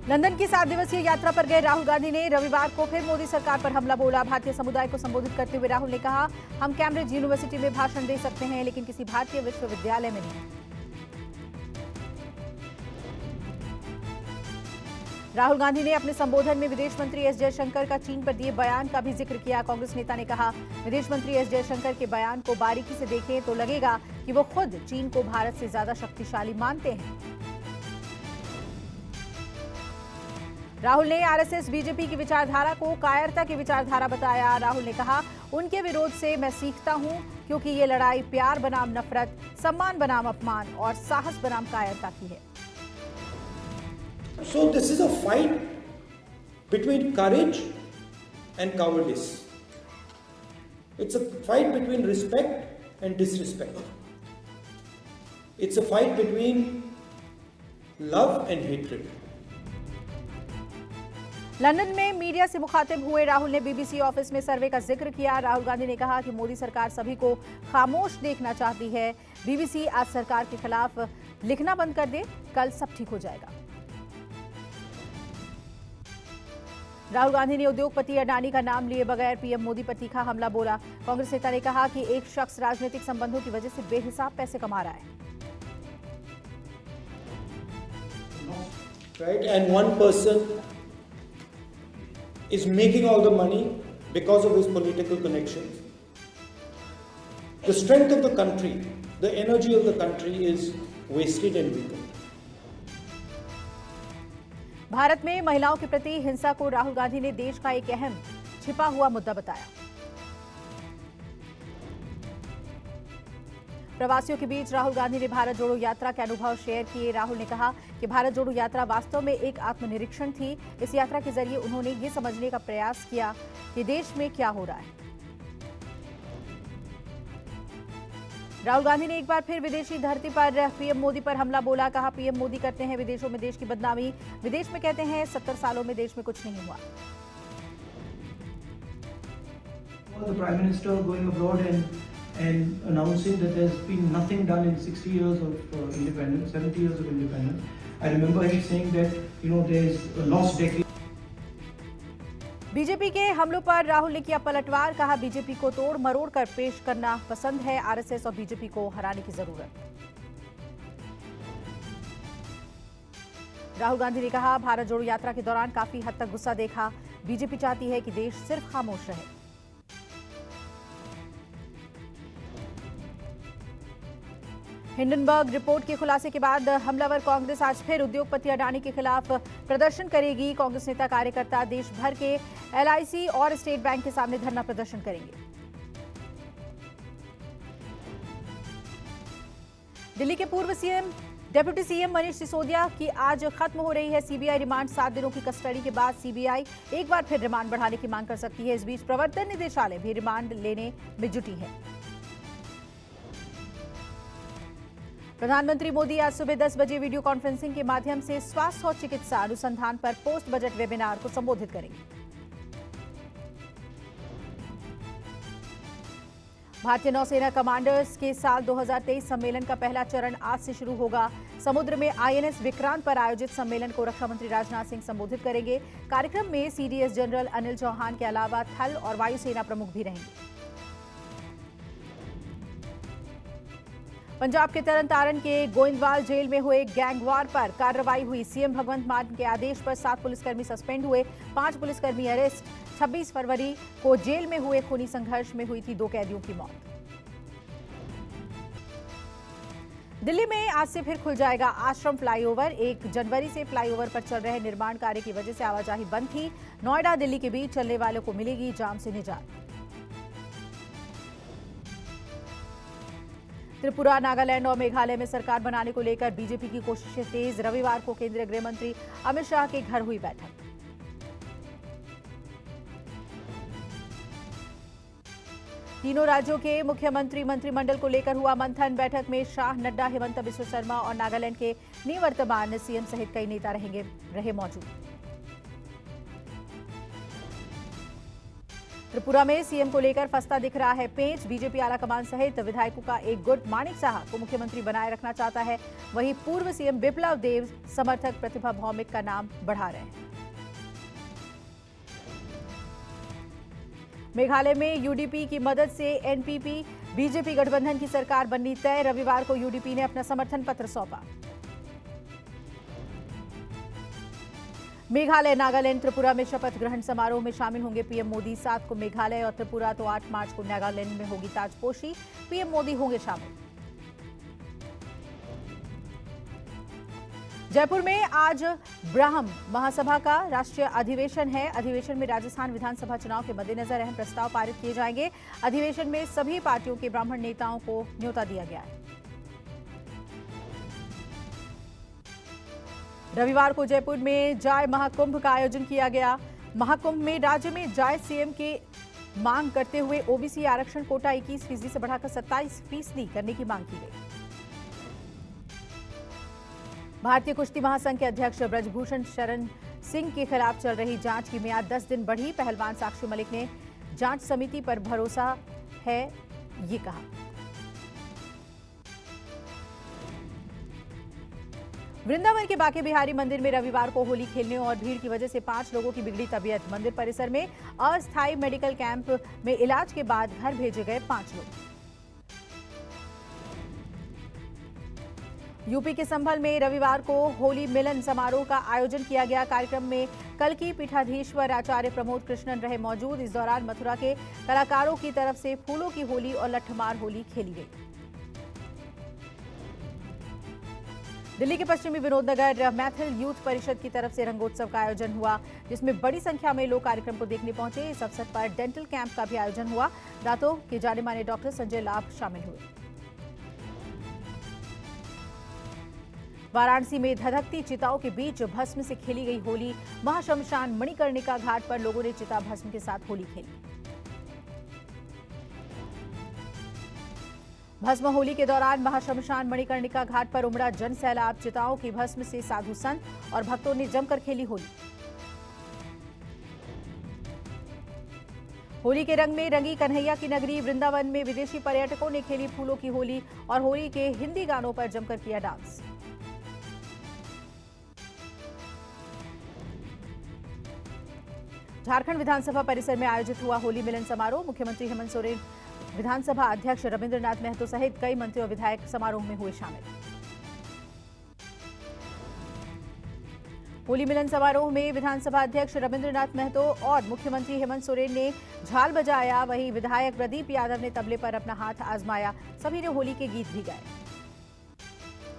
London की 7 दिवसीय यात्रा पर गए राहुल गांधी ने रविवार को फिर मोदी सरकार पर हमला बोला। भारतीय समुदाय को संबोधित करते हुए राहुल ने कहा, हम कैम्ब्रिज यूनिवर्सिटी में भाषण दे सकते हैं, लेकिन किसी भारतीय विश्वविद्यालय में नहीं। राहुल गांधी ने अपने संबोधन में विदेश मंत्री एस जयशंकर का चीन पर दिए बयान का भी जिक्र किया। कांग्रेस नेता ने कहा, विदेश मंत्री एस जयशंकर के बयान को बारीकी से देखें तो लगेगा कि वो खुद चीन को भारत से ज्यादा शक्तिशाली मानते हैं। राहुल ने आरएसएस बीजेपी की विचारधारा को कायरता की विचारधारा बताया। राहुल ने कहा, उनके विरोध से मैं सीखता हूं, क्योंकि ये लड़ाई प्यार बनाम नफरत, सम्मान बनाम अपमान और साहस बनाम कायरता की है। So this is a fight between courage and cowardice. It's a fight between respect and disrespect. It's a fight between love and hatred. London में मीडिया से मुखातिब हुए राहुल ने बीबीसी ऑफिस में सर्वे का जिक्र किया। राहुल गांधी ने कहा कि मोदी सरकार सभी को खामोश देखना चाहती है। बीबीसी आज सरकार के खिलाफ लिखना बंद कर दे, कल सब ठीक हो जाएगा। राहुल गांधी ने उद्योगपति अडानी का नाम लिए बगैर पीएम मोदी पर तीखा हमला बोला। कांग्रेस नेता ने कहा कि एक शख्स राजनीतिक संबंधों की वजह से बेहिसाब पैसे कमा रहा है। Right? And one person is making all the money because of his political connections. The strength of the country, the energy of the country is wasted and weakened. Bharat में महिलाओं के प्रति हिंसा को राहुल गांधी ने देश का एक अहम छिपा हुआ मुद्दा बताया। प्रवासियों के बीच राहुल गांधी ने भारत जोड़ो यात्रा के अनुभव शेयर किए। राहुल ने कहा कि भारत जोड़ो यात्रा वास्तव में एक आत्मनिरीक्षण थी। इस यात्रा के जरिए उन्होंने ये समझने का प्रयास किया कि देश में क्या हो रहा है। राहुल गांधी ने एक बार फिर विदेशी धरती पर पीएम मोदी पर हमला बोला। कहा, पीएम मोदी करते हैं विदेशों में देश की बदनामी, विदेश में कहते हैं 70 सालों में देश में कुछ नहीं हुआ। The Prime Minister going abroad and announcing that there's been nothing done in 60 years of independence, 70 years of independence. I remember him saying that, there's a lost decade. BJP के हमलों पर राहुल ने किया पलटवार। कहा, बीजेपी को तोड़ मरोड़ कर पेश करना पसंद है, आरएसएस और बीजेपी को हराने की जरूरत। राहुल गांधी ने कहा, भारत जोड़ो यात्रा के दौरान काफी हद तक गुस्सा देखा। बीजेपी चाहती है कि देश सिर्फ खामोश रहे। हिंडनबर्ग रिपोर्ट के खुलासे के बाद हमलावर कांग्रेस आज फिर उद्योगपति अडानी के खिलाफ प्रदर्शन करेगी। कांग्रेस नेता कार्यकर्ता देश भर के एलआईसी और स्टेट बैंक के सामने धरना प्रदर्शन करेंगे। दिल्ली के पूर्व CM deputy CM Manish Sisodia की आज खत्म हो रही है सीबीआई रिमांड। 7 दिनों की कस्टडी के बाद सीबीआई एक बार फिर रिमांड बढ़ाने की मांग कर सकती है। इस बीच प्रवर्तन निदेशालय भी रिमांड लेने में जुटी है। प्रधानमंत्री मोदी आज सुबह 10 बजे वीडियो कॉन्फ्रेंसिंग के माध्यम से स्वास्थ्य और चिकित्सा अनुसंधान पर पोस्ट बजट वेबिनार को संबोधित करेंगे। भारतीय नौसेना कमांडर्स के साल 2023 सम्मेलन का पहला चरण आज से शुरू होगा। समुद्र में आईएनएस विक्रांत पर आयोजित सम्मेलन को रक्षा मंत्री राजनाथ सिंह संबोधित करेंगे। कार्यक्रम में सीडीएस जनरल अनिल चौहान के अलावा थल और वायुसेना प्रमुख भी रहेंगे। पंजाब के तरन तारण के गोइंदवाल जेल में हुए गैंगवार पर कार्रवाई हुई। सीएम भगवंत मान के आदेश पर 7 पुलिसकर्मी सस्पेंड हुए, 5 पुलिसकर्मी अरेस्ट। 26 फरवरी को जेल में हुए खूनी संघर्ष में हुई थी 2 कैदियों की मौत। दिल्ली में आज से फिर खुल जाएगा आश्रम फ्लाईओवर। 1 जनवरी से फ्लाईओवर पर चल रहे निर्माण कार्य की वजह से आवाजाही बंद थी। नोएडा दिल्ली के बीच चलने वालों को मिलेगी जाम से निजात। त्रिपुरा, नागालैंड और मेघालय में सरकार बनाने को लेकर बीजेपी की कोशिशें तेज। रविवार को केंद्रीय गृह मंत्री अमित शाह के घर हुई बैठक। तीनों राज्यों के मुख्यमंत्री मंत्रिमंडल को लेकर हुआ मंथन। बैठक में शाह, नड्डा, हिमंता बिस्व शर्मा और नागालैंड के निवर्तमान सीएम सहित कई नेता रहे मौजूद। त्रिपुरा में सीएम को लेकर फंसता दिख रहा है पेंच। बीजेपी आला कमान सहित विधायकों का एक गुट माणिक साहा को मुख्यमंत्री बनाए रखना चाहता है। वहीं पूर्व सीएम बिप्लब देब समर्थक प्रतिभा भौमिक का नाम बढ़ा रहे हैं। मेघालय में यूडीपी की मदद से एनपीपी बीजेपी गठबंधन की सरकार बननी तय। रविवार को यूडीपी ने अपना समर्थन पत्र सौंपा। मेघालय, नागालैंड, त्रिपुरा में शपथ ग्रहण समारोह में शामिल होंगे पीएम मोदी। 7 को मेघालय और त्रिपुरा तो 8 मार्च को नागालैंड में होगी ताजपोशी। पीएम मोदी होंगे शामिल। जयपुर में आज ब्राह्म महासभा का राष्ट्रीय अधिवेशन है। अधिवेशन में राजस्थान विधानसभा चुनाव के मद्देनजर अहम प्रस्ताव पारित किए जाएंगे। अधिवेशन में सभी पार्टियों के ब्राह्मण नेताओं को न्योता दिया गया है। रविवार को जयपुर में जाय महाकुंभ का आयोजन किया गया। महाकुंभ में राज्य में जाय सीएम के मांग करते हुए ओबीसी आरक्षण कोटा 21% से बढ़ाकर 27% करने की मांग की गई। भारतीय कुश्ती महासंघ के अध्यक्ष ब्रजभूषण शरण सिंह के खिलाफ चल रही जांच की मियाद 10 दिन बढ़ी। पहलवान साक्षी मलिक ने जांच समिति पर भरोसा है, ये कहा। वृंदावन के बांके बिहारी मंदिर में रविवार को होली खेलने और भीड़ की वजह से 5 लोगों की बिगड़ी तबीयत। मंदिर परिसर में अस्थायी मेडिकल कैंप में इलाज के बाद घर भेजे गए 5 लोग। यूपी के संभल में रविवार को होली मिलन समारोह का आयोजन किया गया। कार्यक्रम में कलकी पीठाधीश्वर आचार्य प्रमोद कृष्णन रहे मौजूद। इस दौरान मथुरा के कलाकारों की तरफ से फूलों की होली और लठमार होली खेली गई। दिल्ली के पश्चिमी विनोदनगर मैथिल यूथ परिषद की तरफ से रंगोत्सव का आयोजन हुआ, जिसमें बड़ी संख्या में लोग कार्यक्रम को देखने पहुंचे। इस अवसर पर डेंटल कैंप का भी आयोजन हुआ। दांतों के जाने माने डॉक्टर संजय लाभ शामिल हुए। वाराणसी में धधकती चिताओं के बीच भस्म से खेली गई होली। महाशमशान मणिकर्णिका घाट पर लोगों ने चिता भस्म के साथ होली खेली। भस्म होली के दौरान महाशमशान मणिकर्णिका घाट पर उमड़ा जन सैलाब। चिताओं की भस्म से साधु संत और भक्तों ने जमकर खेली होली। होली के रंग में रंगी कन्हैया की नगरी। वृंदावन में विदेशी पर्यटकों ने खेली फूलों की होली और होली के हिंदी गानों पर जमकर किया डांस। झारखंड विधानसभा परिसर में आयोजित हुआ होली मिलन समारोह। मुख्यमंत्री हेमंत सोरेन, विधानसभा अध्यक्ष रविंद्रनाथ महतो सहित कई मंत्री और विधायक समारोह में हुए शामिल। होली मिलन समारोह में विधानसभा अध्यक्ष रविंद्रनाथ महतो और मुख्यमंत्री हेमंत सोरेन ने झाल बजाया। वहीं विधायक प्रदीप यादव ने तबले पर अपना हाथ आजमाया। सभी ने होली के गीत भी गाए।